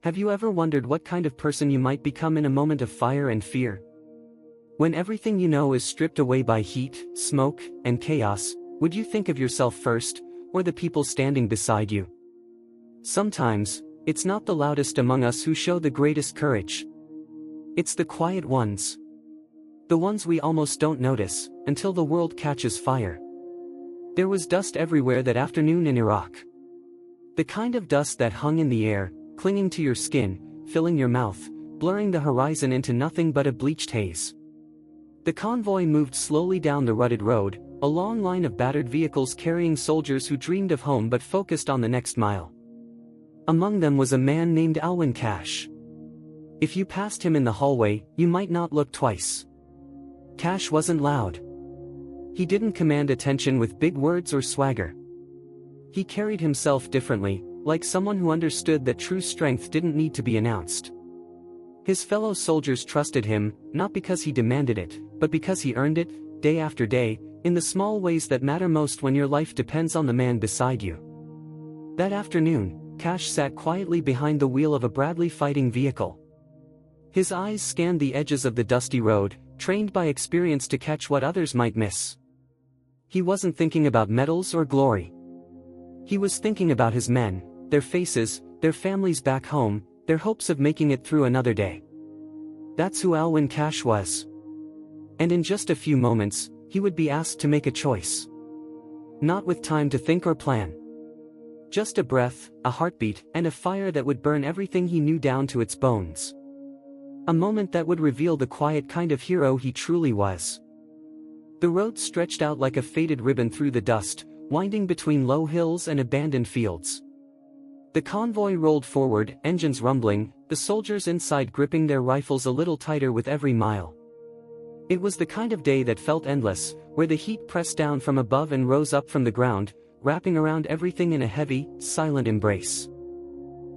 Have you ever wondered what kind of person you might become in a moment of fire and fear? When everything you know is stripped away by heat, smoke, and chaos, would you think of yourself first, or the people standing beside you? Sometimes, it's not the loudest among us who show the greatest courage. It's the quiet ones. The ones we almost don't notice, until the world catches fire. There was dust everywhere that afternoon in Iraq. The kind of dust that hung in the air, clinging to your skin, filling your mouth, blurring the horizon into nothing but a bleached haze. The convoy moved slowly down the rutted road, a long line of battered vehicles carrying soldiers who dreamed of home but focused on the next mile. Among them was a man named Alwyn Cashe. If you passed him in the hallway, you might not look twice. Cashe wasn't loud. He didn't command attention with big words or swagger. He carried himself differently, like someone who understood that true strength didn't need to be announced. His fellow soldiers trusted him, not because he demanded it, but because he earned it, day after day, in the small ways that matter most when your life depends on the man beside you. That afternoon, Cashe sat quietly behind the wheel of a Bradley fighting vehicle. His eyes scanned the edges of the dusty road, trained by experience to catch what others might miss. He wasn't thinking about medals or glory. He was thinking about his men, their faces, their families back home, their hopes of making it through another day. That's who Alwyn Cashe was. And in just a few moments, he would be asked to make a choice. Not with time to think or plan. Just a breath, a heartbeat, and a fire that would burn everything he knew down to its bones. A moment that would reveal the quiet kind of hero he truly was. The road stretched out like a faded ribbon through the dust, winding between low hills and abandoned fields. The convoy rolled forward, engines rumbling, the soldiers inside gripping their rifles a little tighter with every mile. It was the kind of day that felt endless, where the heat pressed down from above and rose up from the ground, wrapping around everything in a heavy, silent embrace.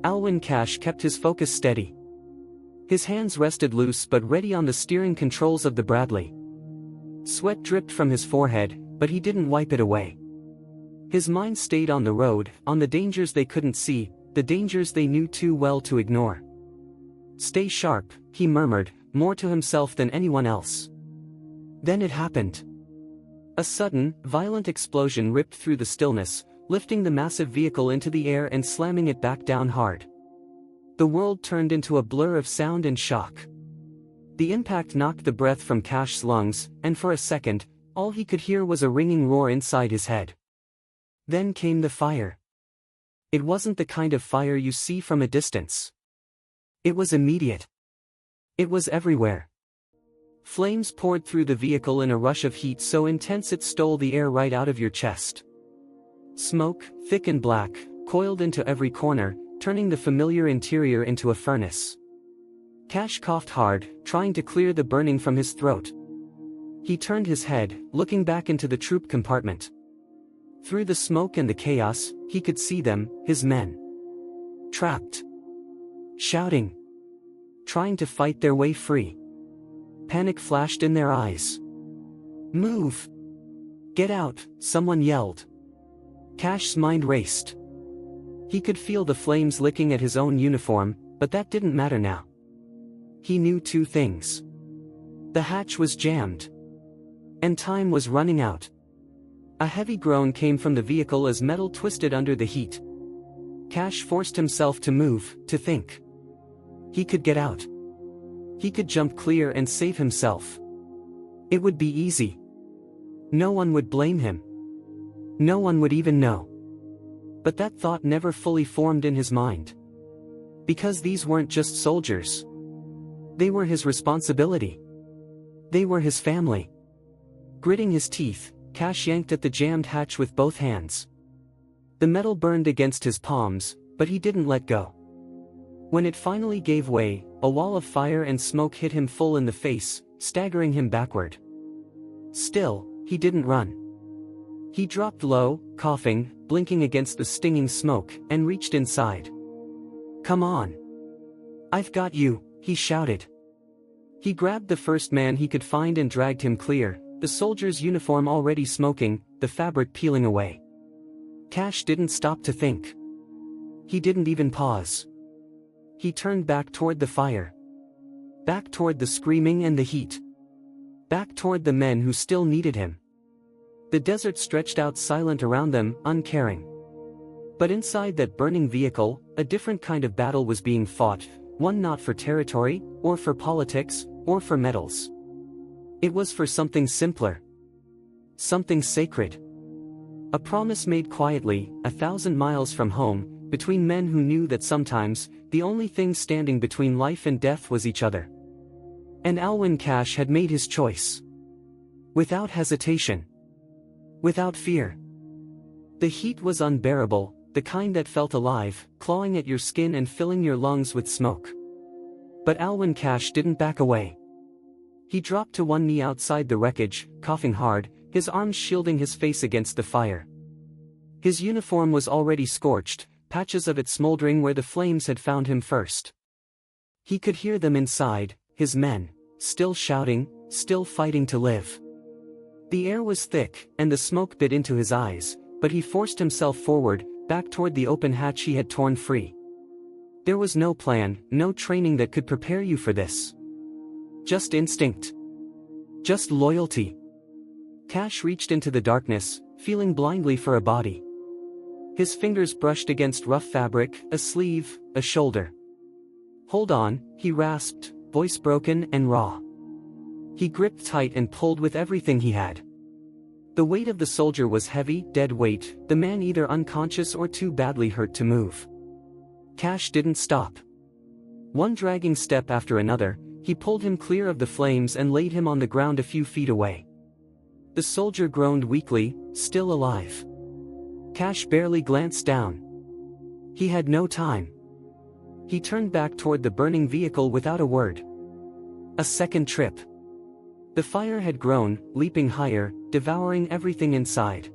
Alwyn Cashe kept his focus steady. His hands rested loose but ready on the steering controls of the Bradley. Sweat dripped from his forehead, but he didn't wipe it away. His mind stayed on the road, on the dangers they couldn't see, the dangers they knew too well to ignore. "Stay sharp," he murmured, more to himself than anyone else. Then it happened. A sudden, violent explosion ripped through the stillness, lifting the massive vehicle into the air and slamming it back down hard. The world turned into a blur of sound and shock. The impact knocked the breath from Cashe's lungs, and for a second, all he could hear was a ringing roar inside his head. Then came the fire. It wasn't the kind of fire you see from a distance. It was immediate. It was everywhere. Flames poured through the vehicle in a rush of heat so intense it stole the air right out of your chest. Smoke, thick and black, coiled into every corner, turning the familiar interior into a furnace. Cashe coughed hard, trying to clear the burning from his throat. He turned his head, looking back into the troop compartment. Through the smoke and the chaos, he could see them, his men. Trapped. Shouting. Trying to fight their way free. Panic flashed in their eyes. "Move! Get out!" someone yelled. Cashe's mind raced. He could feel the flames licking at his own uniform, but that didn't matter now. He knew two things. The hatch was jammed. And time was running out. A heavy groan came from the vehicle as metal twisted under the heat. Cashe forced himself to move, to think. He could get out. He could jump clear and save himself. It would be easy. No one would blame him. No one would even know. But that thought never fully formed in his mind. Because these weren't just soldiers. They were his responsibility. They were his family. Gritting his teeth, Cashe yanked at the jammed hatch with both hands. The metal burned against his palms, but he didn't let go. When it finally gave way, a wall of fire and smoke hit him full in the face, staggering him backward. Still, he didn't run. He dropped low, coughing, blinking against the stinging smoke, and reached inside. "Come on. I've got you," he shouted. He grabbed the first man he could find and dragged him clear, the soldier's uniform already smoking, the fabric peeling away. Cashe didn't stop to think. He didn't even pause. He turned back toward the fire. Back toward the screaming and the heat. Back toward the men who still needed him. The desert stretched out silent around them, uncaring. But inside that burning vehicle, a different kind of battle was being fought, one not for territory, or for politics, or for medals. It was for something simpler. Something sacred. A promise made quietly, 1,000 miles from home, between men who knew that sometimes, the only thing standing between life and death was each other. And Alwyn Cashe had made his choice. Without hesitation. Without fear. The heat was unbearable, the kind that felt alive, clawing at your skin and filling your lungs with smoke. But Alwyn Cashe didn't back away. He dropped to one knee outside the wreckage, coughing hard, his arms shielding his face against the fire. His uniform was already scorched, patches of it smoldering where the flames had found him first. He could hear them inside, his men, still shouting, still fighting to live. The air was thick, and the smoke bit into his eyes, but he forced himself forward, back toward the open hatch he had torn free. There was no plan, no training that could prepare you for this. Just instinct. Just loyalty. Cashe reached into the darkness, feeling blindly for a body. His fingers brushed against rough fabric, a sleeve, a shoulder. "Hold on," he rasped, voice broken and raw. He gripped tight and pulled with everything he had. The weight of the soldier was heavy, dead weight, the man either unconscious or too badly hurt to move. Cashe didn't stop. One dragging step after another, he pulled him clear of the flames and laid him on the ground a few feet away. The soldier groaned weakly, still alive. Cashe barely glanced down. He had no time. He turned back toward the burning vehicle without a word. A second trip. The fire had grown, leaping higher, devouring everything inside.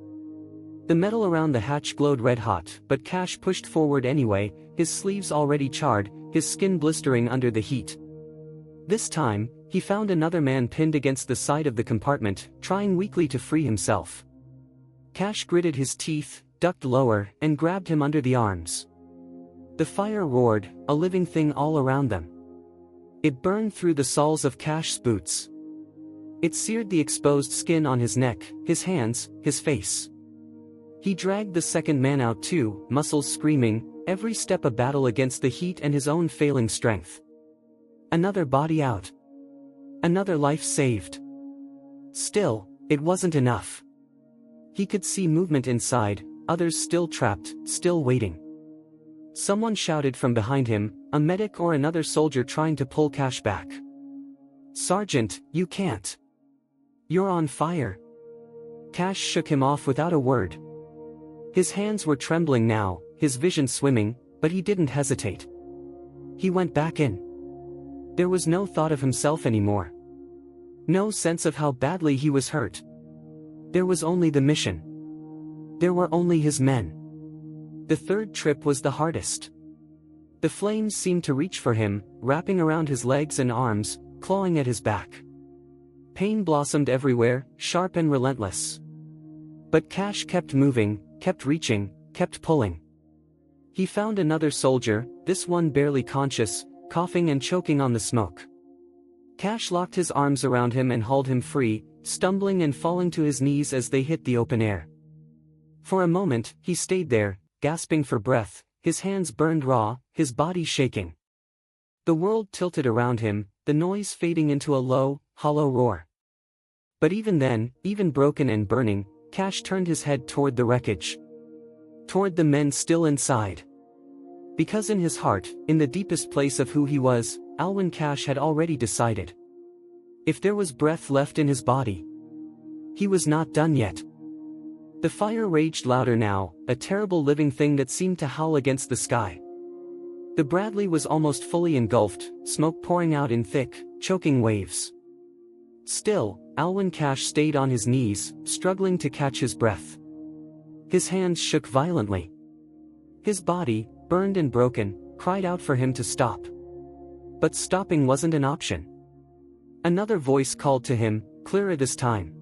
The metal around the hatch glowed red-hot, but Cashe pushed forward anyway, his sleeves already charred, his skin blistering under the heat. This time, he found another man pinned against the side of the compartment, trying weakly to free himself. Cashe gritted his teeth, ducked lower, and grabbed him under the arms. The fire roared, a living thing all around them. It burned through the soles of Cashe's boots. It seared the exposed skin on his neck, his hands, his face. He dragged the second man out too, muscles screaming, every step a battle against the heat and his own failing strength. Another body out. Another life saved. Still, it wasn't enough. He could see movement inside, others still trapped, still waiting. Someone shouted from behind him, a medic or another soldier trying to pull Cashe back. "Sergeant, you can't. You're on fire." Cashe shook him off without a word. His hands were trembling now, his vision swimming, but he didn't hesitate. He went back in. There was no thought of himself anymore. No sense of how badly he was hurt. There was only the mission. There were only his men. The third trip was the hardest. The flames seemed to reach for him, wrapping around his legs and arms, clawing at his back. Pain blossomed everywhere, sharp and relentless. But Cashe kept moving, kept reaching, kept pulling. He found another soldier, this one barely conscious, coughing and choking on the smoke. Cashe locked his arms around him and hauled him free, stumbling and falling to his knees as they hit the open air. For a moment, he stayed there, gasping for breath, his hands burned raw, his body shaking. The world tilted around him, the noise fading into a low, hollow roar. But even then, even broken and burning, Cashe turned his head toward the wreckage. Toward the men still inside. Because in his heart, in the deepest place of who he was, Alwyn Cashe had already decided. If there was breath left in his body, he was not done yet. The fire raged louder now, a terrible living thing that seemed to howl against the sky. The Bradley was almost fully engulfed, smoke pouring out in thick, choking waves. Still, Alwyn Cashe stayed on his knees, struggling to catch his breath. His hands shook violently. His body, burned and broken, cried out for him to stop. But stopping wasn't an option. Another voice called to him, clearer this time.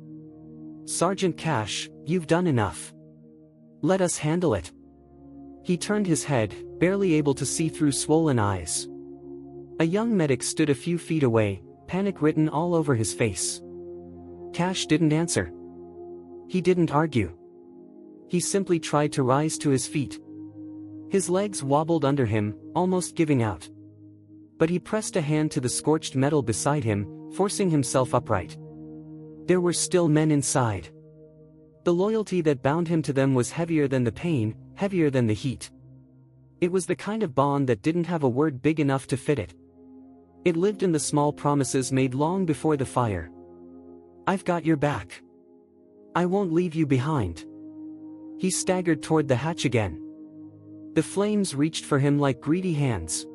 "Sergeant Cashe, you've done enough. Let us handle it." He turned his head, barely able to see through swollen eyes. A young medic stood a few feet away, panic written all over his face. Cashe didn't answer. He didn't argue. He simply tried to rise to his feet. His legs wobbled under him, almost giving out. But he pressed a hand to the scorched metal beside him, forcing himself upright. There were still men inside. The loyalty that bound him to them was heavier than the pain, heavier than the heat. It was the kind of bond that didn't have a word big enough to fit it. It lived in the small promises made long before the fire. I've got your back. I won't leave you behind. He staggered toward the hatch again. The flames reached for him like greedy hands.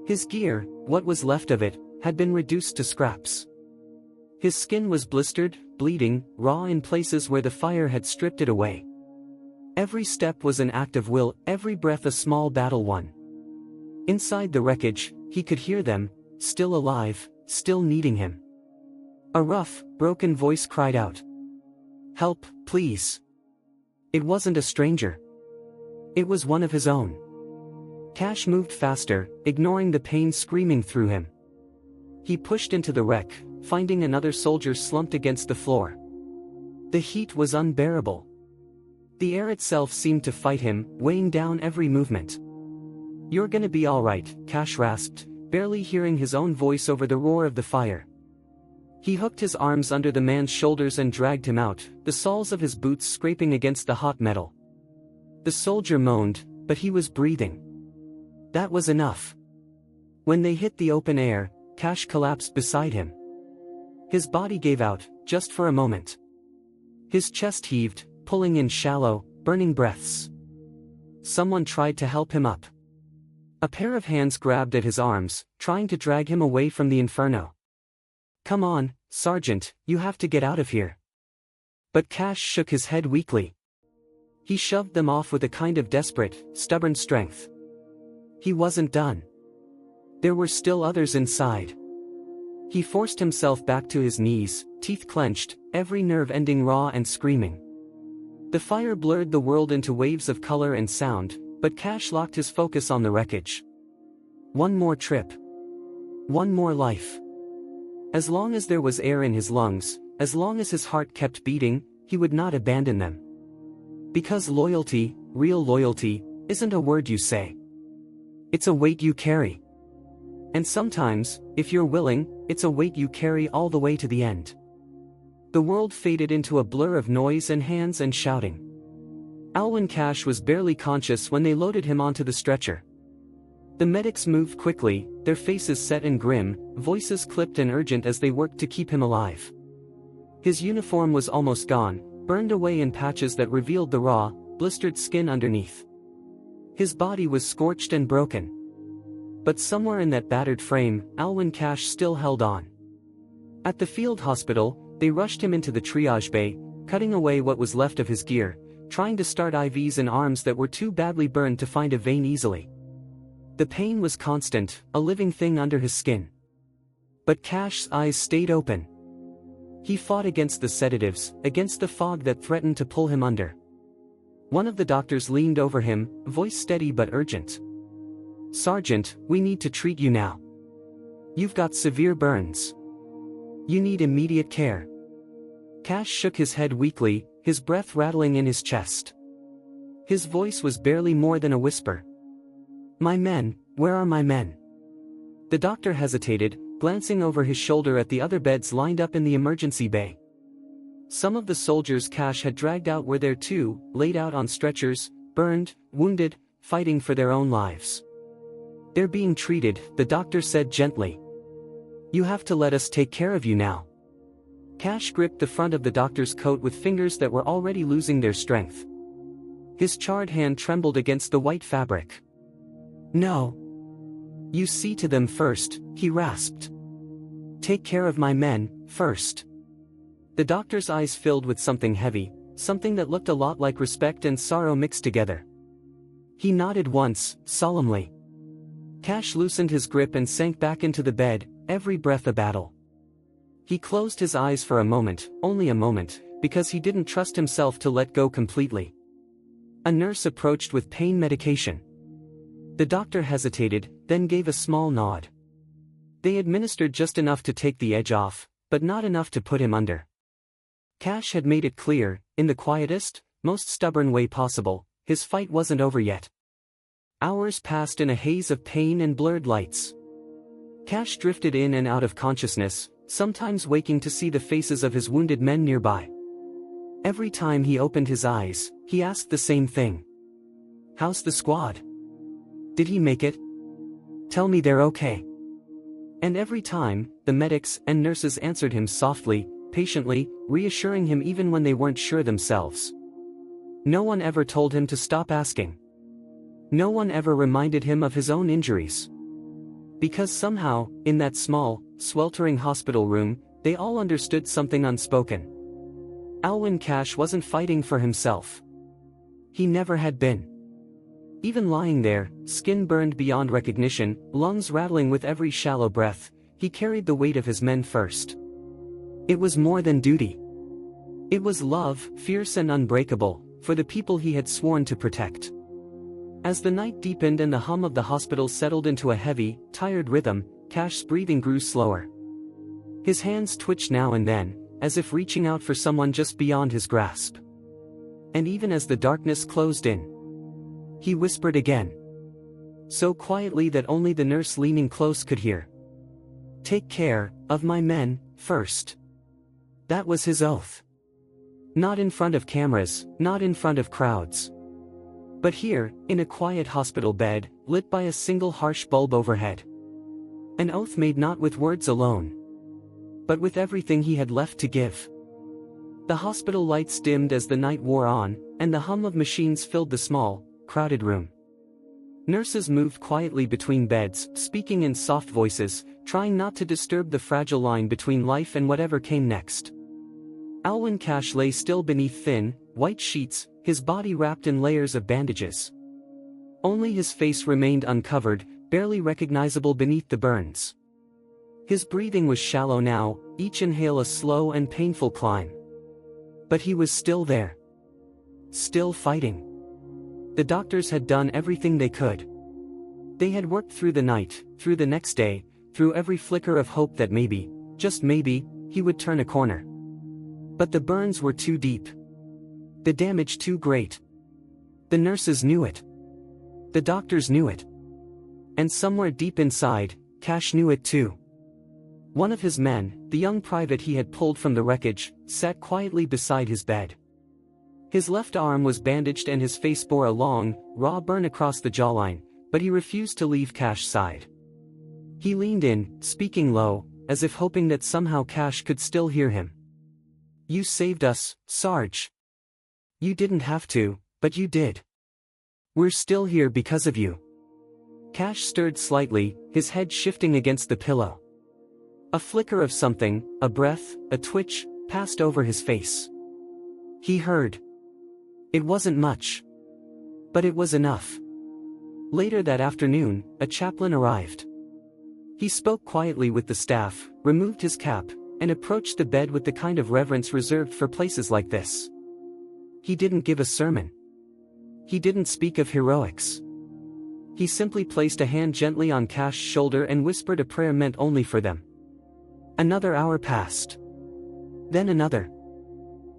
His gear, what was left of it, had been reduced to scraps. His skin was blistered, bleeding, raw in places where the fire had stripped it away. Every step was an act of will, every breath a small battle won. Inside the wreckage, he could hear them, still alive, still needing him. A rough, broken voice cried out. Help, please. It wasn't a stranger. It was one of his own. Cashe moved faster, ignoring the pain screaming through him. He pushed into the wreck, finding another soldier slumped against the floor. The heat was unbearable. The air itself seemed to fight him, weighing down every movement. You're gonna be all right, Cashe rasped, barely hearing his own voice over the roar of the fire. He hooked his arms under the man's shoulders and dragged him out, the soles of his boots scraping against the hot metal. The soldier moaned, but he was breathing. That was enough. When they hit the open air, Cashe collapsed beside him. His body gave out, just for a moment. His chest heaved, pulling in shallow, burning breaths. Someone tried to help him up. A pair of hands grabbed at his arms, trying to drag him away from the inferno. Come on, Sergeant, you have to get out of here. But Cashe shook his head weakly. He shoved them off with a kind of desperate, stubborn strength. He wasn't done. There were still others inside. He forced himself back to his knees, teeth clenched, every nerve ending raw and screaming. The fire blurred the world into waves of color and sound, but Cashe locked his focus on the wreckage. One more trip. One more life. As long as there was air in his lungs, as long as his heart kept beating, he would not abandon them. Because loyalty, real loyalty, isn't a word you say. It's a weight you carry. And sometimes, if you're willing, it's a weight you carry all the way to the end. The world faded into a blur of noise and hands and shouting. Alwyn Cashe was barely conscious when they loaded him onto the stretcher. The medics moved quickly, their faces set and grim, voices clipped and urgent as they worked to keep him alive. His uniform was almost gone, burned away in patches that revealed the raw, blistered skin underneath. His body was scorched and broken. But somewhere in that battered frame, Alwyn Cashe still held on. At the field hospital, they rushed him into the triage bay, cutting away what was left of his gear, trying to start IVs in arms that were too badly burned to find a vein easily. The pain was constant, a living thing under his skin. But Cashe's eyes stayed open. He fought against the sedatives, against the fog that threatened to pull him under. One of the doctors leaned over him, voice steady but urgent. Sergeant, we need to treat you now. You've got severe burns. You need immediate care. Cashe shook his head weakly, his breath rattling in his chest. His voice was barely more than a whisper. My men, where are my men? The doctor hesitated, glancing over his shoulder at the other beds lined up in the emergency bay. Some of the soldiers Cashe had dragged out were there too, laid out on stretchers, burned, wounded, fighting for their own lives. They're being treated, the doctor said gently. You have to let us take care of you now. Cashe gripped the front of the doctor's coat with fingers that were already losing their strength. His charred hand trembled against the white fabric. No. You see to them first, he rasped. Take care of my men, first. The doctor's eyes filled with something heavy, something that looked a lot like respect and sorrow mixed together. He nodded once, solemnly. Cashe loosened his grip and sank back into the bed, every breath a battle. He closed his eyes for a moment, only a moment, because he didn't trust himself to let go completely. A nurse approached with pain medication. The doctor hesitated, then gave a small nod. They administered just enough to take the edge off, but not enough to put him under. Cashe had made it clear, in the quietest, most stubborn way possible, his fight wasn't over yet. Hours passed in a haze of pain and blurred lights. Cashe drifted in and out of consciousness, sometimes waking to see the faces of his wounded men nearby. Every time he opened his eyes, he asked the same thing. "How's the squad? Did he make it? Tell me they're okay." And every time, the medics and nurses answered him softly, patiently, reassuring him even when they weren't sure themselves. No one ever told him to stop asking. No one ever reminded him of his own injuries. Because somehow, in that small, sweltering hospital room, they all understood something unspoken. Alwyn Cashe wasn't fighting for himself. He never had been. Even lying there, skin burned beyond recognition, lungs rattling with every shallow breath, he carried the weight of his men first. It was more than duty. It was love, fierce and unbreakable, for the people he had sworn to protect. As the night deepened and the hum of the hospital settled into a heavy, tired rhythm, Cashe's breathing grew slower. His hands twitched now and then, as if reaching out for someone just beyond his grasp. And even as the darkness closed in, he whispered again. So quietly that only the nurse leaning close could hear. "Take care of my men, first." That was his oath. Not in front of cameras, not in front of crowds. But here, in a quiet hospital bed, lit by a single harsh bulb overhead. An oath made not with words alone, but with everything he had left to give. The hospital lights dimmed as the night wore on, and the hum of machines filled the small, crowded room. Nurses moved quietly between beds, speaking in soft voices, trying not to disturb the fragile line between life and whatever came next. Alwyn Cashe lay still beneath thin, white sheets, his body wrapped in layers of bandages. Only his face remained uncovered, barely recognizable beneath the burns. His breathing was shallow now, each inhale a slow and painful climb. But he was still there. Still fighting. The doctors had done everything they could. They had worked through the night, through the next day, through every flicker of hope that maybe, just maybe, he would turn a corner. But the burns were too deep. The damage too great. The nurses knew it. The doctors knew it. And somewhere deep inside, Cashe knew it too. One of his men, the young private he had pulled from the wreckage, sat quietly beside his bed. His left arm was bandaged and his face bore a long, raw burn across the jawline, but he refused to leave Cashe's side. He leaned in, speaking low, as if hoping that somehow Cashe could still hear him. "You saved us, Sarge. You didn't have to, but you did. We're still here because of you." Cashe stirred slightly, his head shifting against the pillow. A flicker of something, a breath, a twitch, passed over his face. He heard. It wasn't much. But it was enough. Later that afternoon, a chaplain arrived. He spoke quietly with the staff, removed his cap, and approached the bed with the kind of reverence reserved for places like this. He didn't give a sermon. He didn't speak of heroics. He simply placed a hand gently on Cashe's shoulder and whispered a prayer meant only for them. Another hour passed. Then another.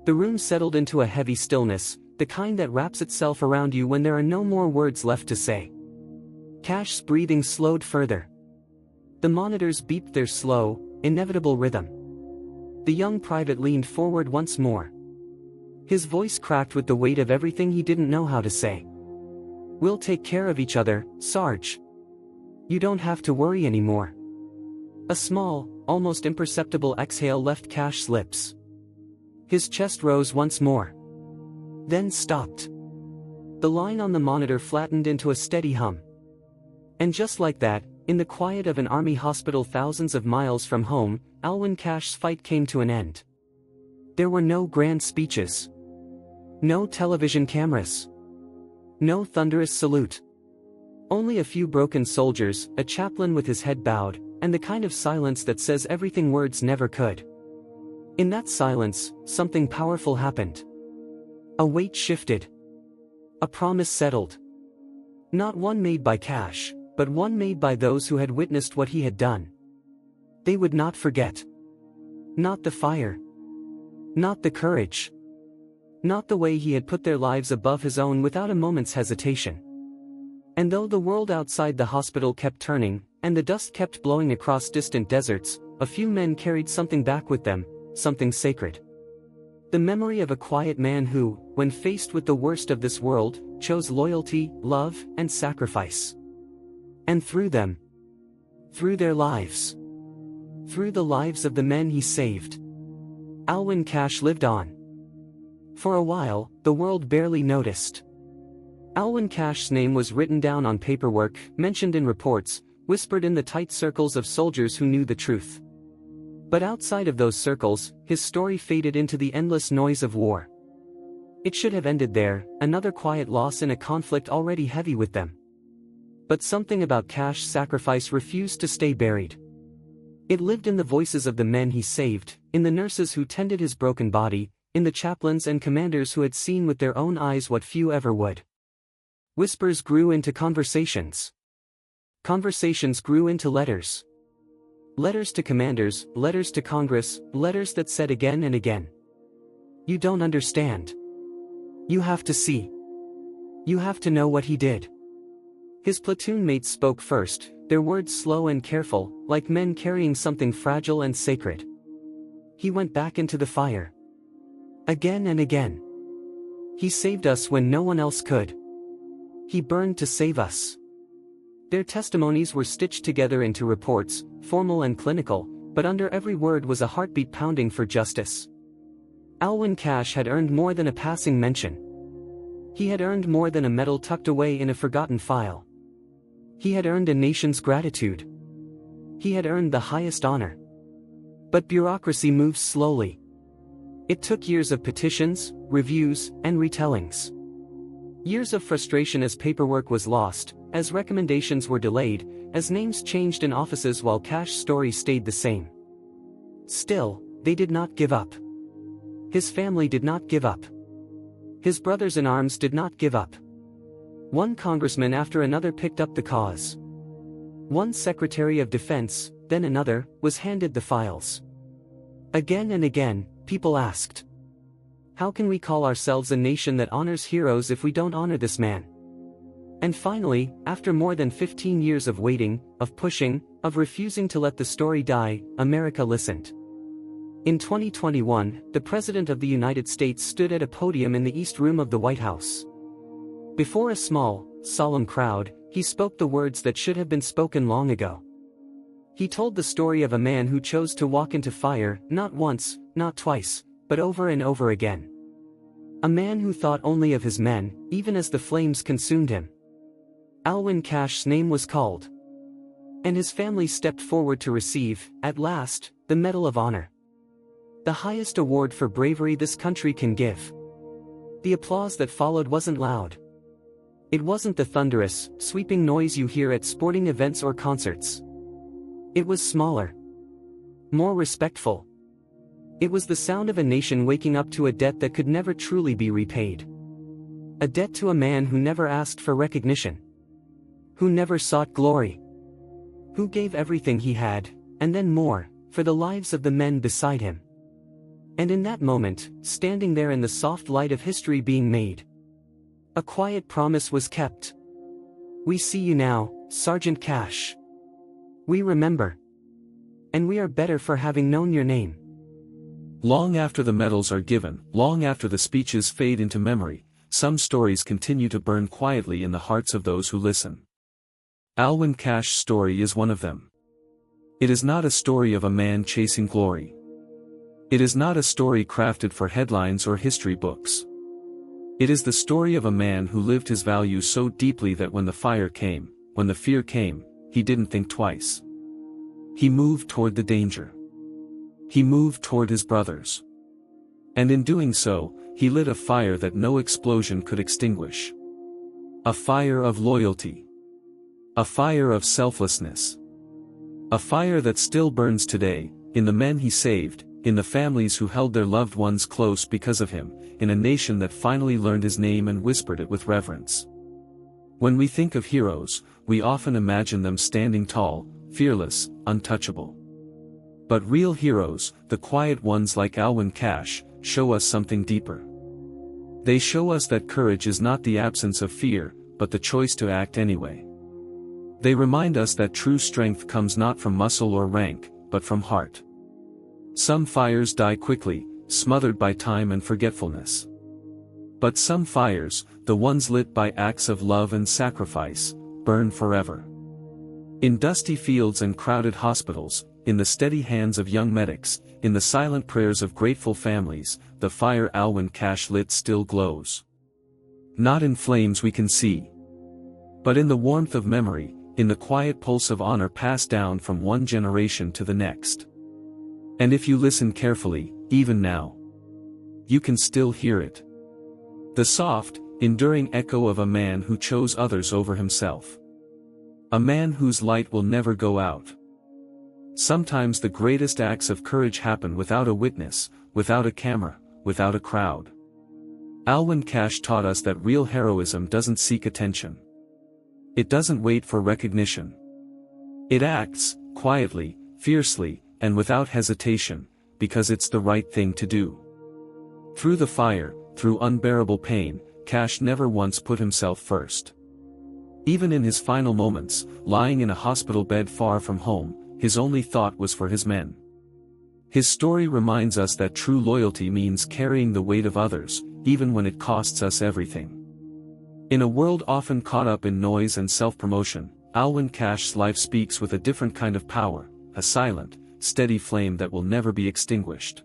The room settled into a heavy stillness, the kind that wraps itself around you when there are no more words left to say. Cashe's breathing slowed further. The monitors beeped their slow, inevitable rhythm. The young private leaned forward once more. His voice cracked with the weight of everything he didn't know how to say. "We'll take care of each other, Sarge. You don't have to worry anymore." A small, almost imperceptible exhale left Cashe's lips. His chest rose once more. Then stopped. The line on the monitor flattened into a steady hum. And just like that, in the quiet of an army hospital thousands of miles from home, Alwyn Cashe's fight came to an end. There were no grand speeches. No television cameras. No thunderous salute. Only a few broken soldiers, a chaplain with his head bowed, and the kind of silence that says everything words never could. In that silence, something powerful happened. A weight shifted. A promise settled. Not one made by Cashe, but one made by those who had witnessed what he had done. They would not forget. Not the fire. Not the courage. Not the way he had put their lives above his own without a moment's hesitation. And though the world outside the hospital kept turning, and the dust kept blowing across distant deserts, a few men carried something back with them, something sacred. The memory of a quiet man who, when faced with the worst of this world, chose loyalty, love, and sacrifice. And through them, through their lives, through the lives of the men he saved, Alwyn Cashe lived on. For a while, the world barely noticed. Alwyn Cashe's name was written down on paperwork, mentioned in reports, whispered in the tight circles of soldiers who knew the truth. But outside of those circles, his story faded into the endless noise of war. It should have ended there, another quiet loss in a conflict already heavy with them. But something about Cashe's sacrifice refused to stay buried. It lived in the voices of the men he saved, in the nurses who tended his broken body, in the chaplains and commanders who had seen with their own eyes what few ever would. Whispers grew into conversations. Conversations grew into letters. Letters to commanders, letters to Congress, letters that said again and again, "You don't understand. You have to see. You have to know what he did." His platoon mates spoke first, their words slow and careful, like men carrying something fragile and sacred. He went back into the fire. Again and again. He saved us when no one else could. He burned to save us. Their testimonies were stitched together into reports, formal and clinical, but under every word was a heartbeat pounding for justice. Alwyn Cashe had earned more than a passing mention. He had earned more than a medal tucked away in a forgotten file. He had earned a nation's gratitude. He had earned the highest honor. But bureaucracy moves slowly. It took years of petitions, reviews, and retellings. Years of frustration as paperwork was lost, as recommendations were delayed, as names changed in offices while Cashe's story stayed the same. Still, they did not give up. His family did not give up. His brothers in arms did not give up. One congressman after another picked up the cause. One secretary of defense, then another, was handed the files. Again and again, people asked, "How can we call ourselves a nation that honors heroes if we don't honor this man?" And finally, after more than 15 years of waiting, of pushing, of refusing to let the story die, America listened. In 2021, the President of the United States stood at a podium in the East Room of the White House. Before a small, solemn crowd, he spoke the words that should have been spoken long ago. He told the story of a man who chose to walk into fire, not once, not twice, but over and over again. A man who thought only of his men, even as the flames consumed him. Alwyn Cashe's name was called. And his family stepped forward to receive, at last, the Medal of Honor. The highest award for bravery this country can give. The applause that followed wasn't loud. It wasn't the thunderous, sweeping noise you hear at sporting events or concerts. It was smaller. More respectful. It was the sound of a nation waking up to a debt that could never truly be repaid. A debt to a man who never asked for recognition. Who never sought glory. Who gave everything he had, and then more, for the lives of the men beside him. And in that moment, standing there in the soft light of history being made, a quiet promise was kept. "We see you now, Sergeant Cashe. We remember. And we are better for having known your name." Long after the medals are given, long after the speeches fade into memory, some stories continue to burn quietly in the hearts of those who listen. Alwyn Cashe's story is one of them. It is not a story of a man chasing glory. It is not a story crafted for headlines or history books. It is the story of a man who lived his values so deeply that when the fire came, when the fear came, he didn't think twice. He moved toward the danger. He moved toward his brothers. And in doing so, he lit a fire that no explosion could extinguish. A fire of loyalty. A fire of selflessness. A fire that still burns today, in the men he saved, in the families who held their loved ones close because of him, in a nation that finally learned his name and whispered it with reverence. When we think of heroes, we often imagine them standing tall, fearless, untouchable. But real heroes, the quiet ones like Alwyn Cashe, show us something deeper. They show us that courage is not the absence of fear, but the choice to act anyway. They remind us that true strength comes not from muscle or rank, but from heart. Some fires die quickly, smothered by time and forgetfulness. But some fires, the ones lit by acts of love and sacrifice, burn forever. In dusty fields and crowded hospitals, in the steady hands of young medics, in the silent prayers of grateful families, the fire Alwyn Cashe lit still glows. Not in flames we can see, but in the warmth of memory, in the quiet pulse of honor passed down from one generation to the next. And if you listen carefully, even now, you can still hear it. The soft, enduring echo of a man who chose others over himself. A man whose light will never go out. Sometimes the greatest acts of courage happen without a witness, without a camera, without a crowd. Alwyn Cashe taught us that real heroism doesn't seek attention. It doesn't wait for recognition. It acts, quietly, fiercely, and without hesitation, because it's the right thing to do. Through the fire, through unbearable pain, Cashe never once put himself first. Even in his final moments, lying in a hospital bed far from home, his only thought was for his men. His story reminds us that true loyalty means carrying the weight of others, even when it costs us everything. In a world often caught up in noise and self-promotion, Alwyn Cashe's life speaks with a different kind of power, a silent, steady flame that will never be extinguished.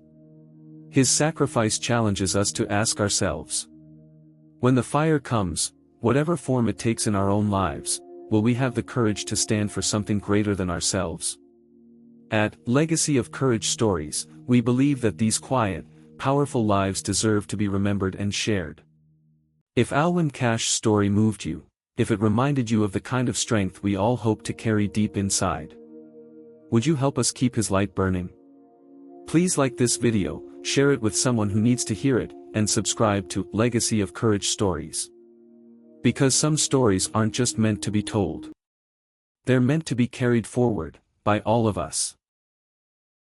His sacrifice challenges us to ask ourselves, when the fire comes, whatever form it takes in our own lives, will we have the courage to stand for something greater than ourselves? At Legacy of Courage Stories, we believe that these quiet, powerful lives deserve to be remembered and shared. If Alwyn Cashe's story moved you, if it reminded you of the kind of strength we all hope to carry deep inside, would you help us keep his light burning? Please like this video, share it with someone who needs to hear it, and subscribe to Legacy of Courage Stories. Because some stories aren't just meant to be told. They're meant to be carried forward, by all of us.